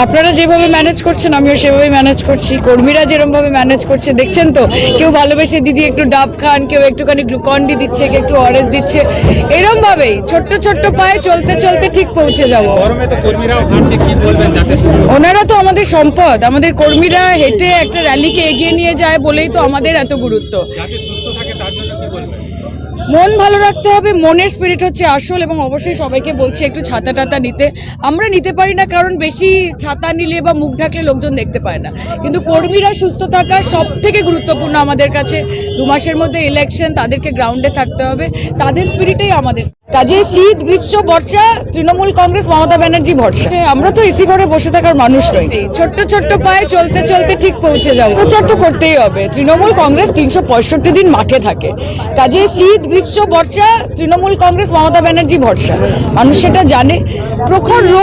আপনারা যেভাবে ম্যানেজ করছেন আমিও সেভাবে ম্যানেজ করছি, কর্মীরা যেরকম ভাবে ম্যানেজ করছে দেখছেন তো। কেউ ভালোবেসে দিদি একটু ডাব খান, কেউ একটুখানি গ্লুকন ডি দিচ্ছে, কেউ একটু অরেঞ্জ দিচ্ছে, এরকম ভাবেই ছোট্ট ছোট্ট পায়ে চলতে চলতে ঠিক পৌঁছে যাবো। ওনারা তো আমাদের সম্পদ, আমাদের কর্মীরা হেঁটে একটা র্যালিকে এগিয়ে নিয়ে যায় বলেই তো আমাদের এত গুরুত্ব। মন ভালো রাখতে হবে, মনের স্পিরিট হচ্ছে আসল। এবং অবশ্যই সবাইকে বলছি একটু ছাতা টাতা নিতে। আমরা নিতে পারি না কারণ বেশি ছাতা নিলে বা মুখ ঢাকলে লোকজন দেখতে পায় না, কিন্তু কর্মীরা সুস্থ থাকা সব থেকে গুরুত্বপূর্ণ আমাদের কাছে। 2 মাসের মধ্যে ইলেকশন, তাদেরকে গ্রাউন্ডে থাকতে হবে, তাদের স্পিরিটেই আমাদের কাজে। শীত গ্রীষ্ম বর্ষা তৃণমূল কংগ্রেস মমতা ব্যানার্জি ভরসা। আমরা তো এসি ঘরে বসে থাকার মানুষ নই, ছোট্ট ছোট্ট পায়ে চলতে চলতে ঠিক পৌঁছে যাবো। প্রচার তো করতেই হবে। তৃণমূল কংগ্রেস 365 দিন মাঠে থাকে, কাজে শীত গ্রীষ্ম বর্ষা তৃণমূল কংগ্রেস মমতা ব্যানার্জি ভরসা। মানুষ সেটা জানে। প্রখর